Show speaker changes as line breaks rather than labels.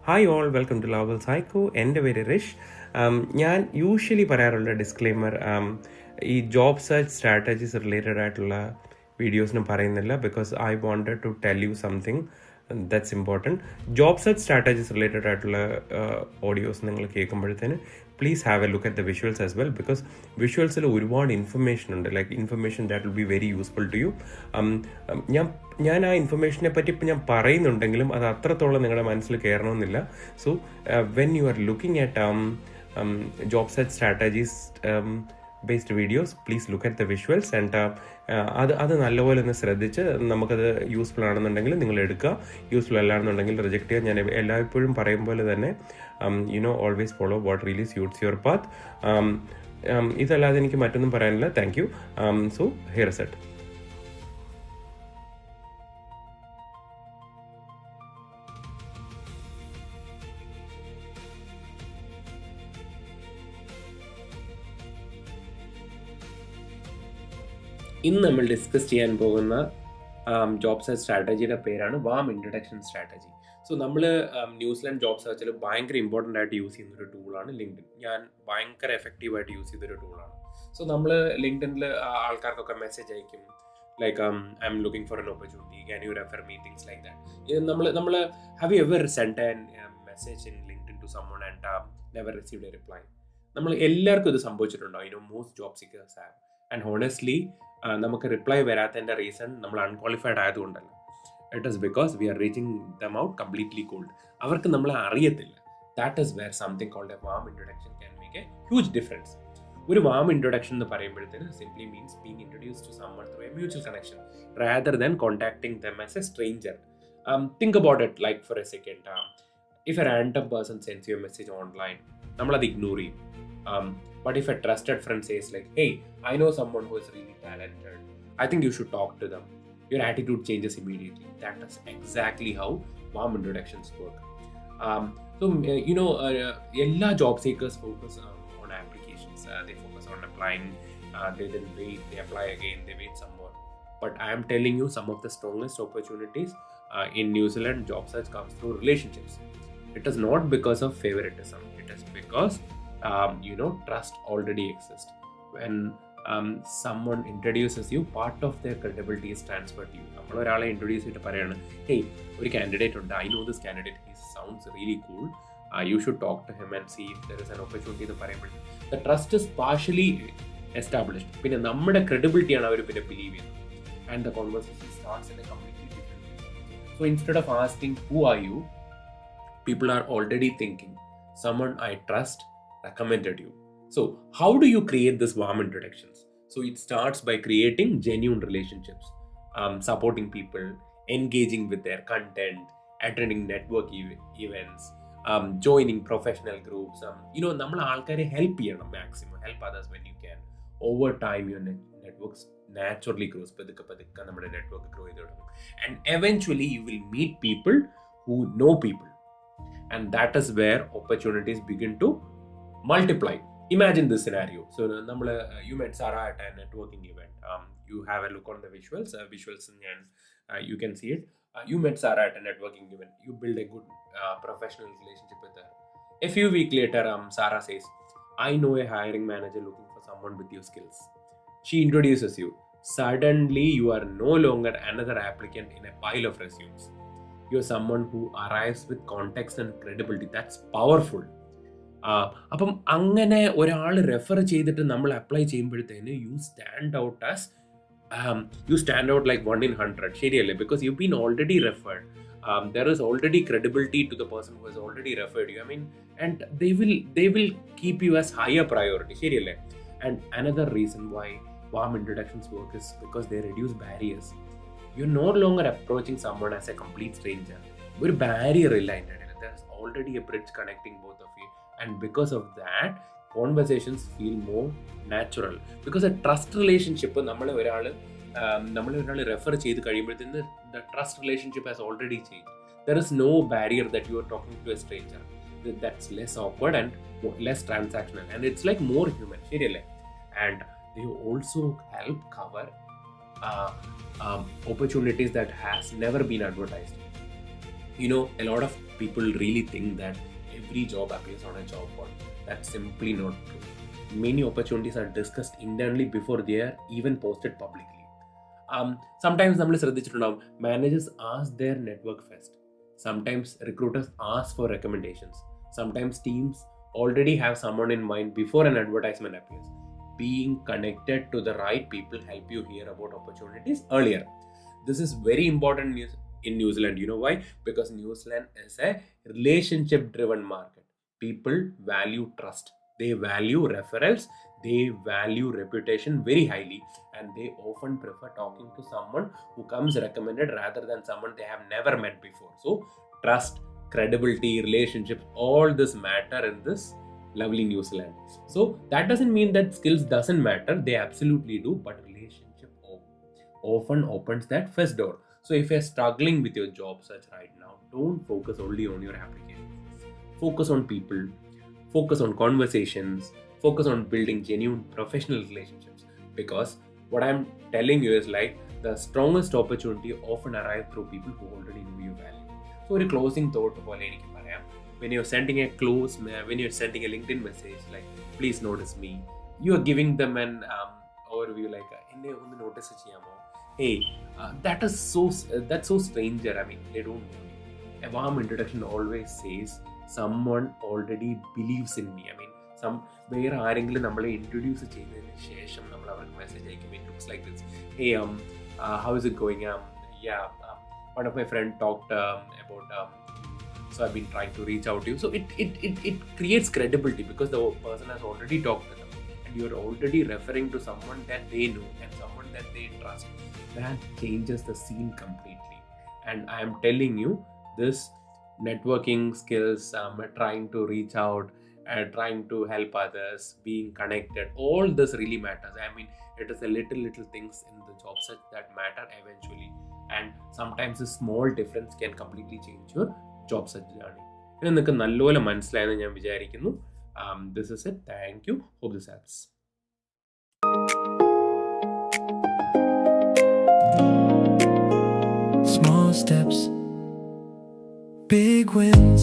Hi all, welcome to level psycho. എൻ്റെ പേര് റിഷ്. ഞാൻ യൂഷ്വലി പറയാറുള്ള ഡിസ്ക്ലെയിമർ, ഈ ജോബ് സെർച്ച് സ്ട്രാറ്റജീസ് റിലേറ്റഡ് ആയിട്ടുള്ള വീഡിയോസിന് പറയുന്നില്ല, because I wanted to tell you something that's important. Job search strategies related ആയിട്ടുള്ള ഓഡിയോസ് നിങ്ങൾ കേൾക്കുമ്പോഴത്തേന് please have a look at the visuals as well, because വിഷ്വൽസിൽ ഒരുപാട് ഇൻഫർമേഷൻ ഉണ്ട്, like information that will be very useful to you. ഞാൻ ആ ഇൻഫർമേഷനെ പറ്റി ഇപ്പം ഞാൻ പറയുന്നുണ്ടെങ്കിലും അത് അത്രത്തോളം നിങ്ങളുടെ മനസ്സിൽ കയറണമെന്നില്ല. So when you are looking at job search strategies based videos, please look at the visuals and അത് നല്ലപോലെ ഒന്ന് ശ്രദ്ധിച്ച് നമുക്കത് യൂസ്ഫുൾ ആണെന്നുണ്ടെങ്കിൽ നിങ്ങൾ എടുക്കുക, യൂസ്ഫുൾ അല്ലാന്നുണ്ടെങ്കിൽ റിജക്ട് ചെയ്യുക. ഞാൻ എല്ലായ്പ്പോഴും പറയും പോലെ തന്നെ always follow what really suits your path. ഇതല്ലാതെ എനിക്ക് മറ്റൊന്നും പറയാനില്ല. Thank you. So here is it. ഇന്ന് നമ്മൾ ഡിസ്കസ് ചെയ്യാൻ പോകുന്ന ജോബ് സെർച്ച് സ്ട്രാറ്റജിയുടെ പേരാണ് വാം ഇൻട്രൊഡക്ഷൻ സ്ട്രാറ്റജി. സോ നമ്മൾ ന്യൂസിലാൻഡ് ജോബ് സെർച്ചിൽ ഭയങ്കര ഇമ്പോർട്ടൻ്റ് ആയിട്ട് യൂസ് ചെയ്യുന്നൊരു ടൂളാണ് ലിങ്ക്ഡിൻ. ഞാൻ ഭയങ്കര എഫക്റ്റീവായിട്ട് യൂസ് ചെയ്തൊരു ടൂളാണ്. സോ നമ്മൾ ലിങ്ക്ഡിനിൽ ആൾക്കാർക്കൊക്കെ മെസ്സേജ് അയക്കും, like I am looking for an opportunity, can you refer me, things like that. നമ്മൾ have you ever send an message in LinkedIn to someone and never received a reply? നമ്മൾ എല്ലാവർക്കും ഇത് സംഭവിച്ചിട്ടുണ്ടോ? Most job seekers have. And honestly നമുക്ക് reply വരാത്തതിൻ്റെ reason നമ്മൾ അൺക്വാളിഫൈഡ് ആയതുകൊണ്ടല്ല. It is because we are reaching them out completely cold. അവർക്ക് നമ്മളെ അറിയത്തില്ല. That is where something called A warm introduction can make a huge difference. ഒരു warm introduction എന്ന് പറയുമ്പോഴത്തേന് simply means being introduced to someone through a mutual connection rather than contacting them as a stranger. Think about it like for a second. If a random person sends you a message online, നമ്മളത് ignore ചെയ്യും. But if a trusted friend says like, hey, I know someone who is really talented, I think you should talk to them, your attitude changes immediately. That is exactly how warm introductions work. All job seekers focus on applications. They focus on applying, they then wait, they apply again, they wait some more. But I am telling you, some of the strongest opportunities in New Zealand job search comes through relationships. It is not because of favoritism. It is because trust already exists. When someone introduces you, part of their credibility is transferred to you. നമ്മൾ ഒരാളെ introduce ചെയ്തിട്ട് പറയാണ്, hey, ഒരു candidate ഉണ്ട്, I know this candidate, he sounds really cool, you should talk to him and see if there is an opportunity എന്ന് പറയുമ്പോൾ the trust is partially established. പിന്നെ നമ്മുടെ ക്രെഡിബിലിറ്റിയാണ് അവർ പിന്നെ ബിലീവ് ചെയ്യുന്നത്. And the conversation starts in a completely different way. So instead of asking who are you, people are already thinking someone I trust recommended you. So how do you create this warm introductions? So it starts by creating genuine relationships, supporting people, engaging with their content, attending network events, joining professional groups. നമ്മൾ ആൾക്കാരെ help ചെയ്യണം, maximum help others when you can. Over time your networks naturally grows. പതുക്കെ നമ്മുടെ network grow ചെയ്ത് തുടങ്ങും. And eventually you will meet people who know people. And that is where opportunities begin to multiply. Imagine this scenario. So you met Sarah at a networking event. You have a look on the visuals and you can see it. You met Sarah at a networking event. You build a good professional relationship with her. A few weeks later, Sarah says, I know a hiring manager looking for someone with your skills. She introduces you. Suddenly you are no longer another applicant in a pile of resumes. You're someone who arrives with context and credibility. That's powerful. അപ്പം അങ്ങനെ ഒരാൾ refer ചെയ്തിട്ട് നമ്മൾ apply ചെയ്യുമ്പോഴത്തേന് you stand out like 1 in 100. ശരിയല്ലേ? Because you been already referred. There is already credibility to the person who has already referred you. And they will keep you as higher priority. ശരിയല്ലേ? And another reason why warm introductions work is because they reduce barriers. You're no longer approaching someone as a complete stranger. ഒരു barrier ഇല്ല അതിൻ്റെ ഇടയിൽ. There is already a bridge connecting both of you. And because of that, conversations feel more natural. Because a trust relationship, നമ്മളെ ഒരാൾ refer ചെയ്ത് കഴിയുമ്പോഴത്തേന് the trust relationship has already changed. There is no barrier that you are talking to a stranger. That's less awkward and less transactional. And it's like more human. ശരിയല്ലേ? And they also help cover opportunities that has never been advertised. A lot of people really think that every job appears on a job board. That's simply not true. Many opportunities are discussed internally before they are even posted publicly. Sometimes നമ്മൾ ശ്രദ്ധിച്ചിട്ടുണ്ടാവും managers ask their network first. Sometimes recruiters ask for recommendations. Sometimes teams already have someone in mind before an advertisement appears. Being connected to the right people help you hear about opportunities earlier. This is very important news in New Zealand. You know why? Because New Zealand is a relationship driven market. People value trust, they value referrals, they value reputation very highly, and they often prefer talking to someone who comes recommended rather than someone they have never met before. So trust, credibility, relationships, all this matter in this lovely New Zealand. So that doesn't mean that skills doesn't matter, they absolutely do, but relationship often opens that first door. So if you're struggling with your job search right now, don't focus only on your application. Focus on people, focus on conversations, focus on building genuine professional relationships. Because what I'm telling you is like the strongest opportunity often arrive through people who already know your value. So a closing thought പോലെ എനിക്ക് പറയാം, when you're sending when you're sending a LinkedIn message like please notice me, you are giving them an overview like എന്നെ ഒന്ന് notice ചെയ്യാമോ. Hey, that's so stranger. I mean, they don't know you. A warm introduction always says someone already believes in me. I mean, വേറെ ആരെങ്കിലും നമ്മളെ introduce ചെയ്തതിന് ശേഷം നമ്മൾ അവർക്ക് മെസ്സേജ് അയക്കുമ്പോൾ it looks like this. Hey, how is it going? Yeah, one of my friend talked about so I've been trying to reach out to you. So it creates credibility because the person has already talked to them, and you're already referring to someone that they know and someone that they trust. That changes the scene completely. And I am telling you, this networking skills, trying to reach out, trying to help others, being connected, all this really matters. I mean, it is the little things in the job search that matter eventually, and sometimes a small difference can completely change your job search journey. ഇത് നിങ്ങൾക്ക് നല്ലപോലെ മനസ്സിലായെന്ന് ഞാൻ വിചാരിക്കുന്നു. This is it. Thank you. Hope this helps.
Small steps, big wins.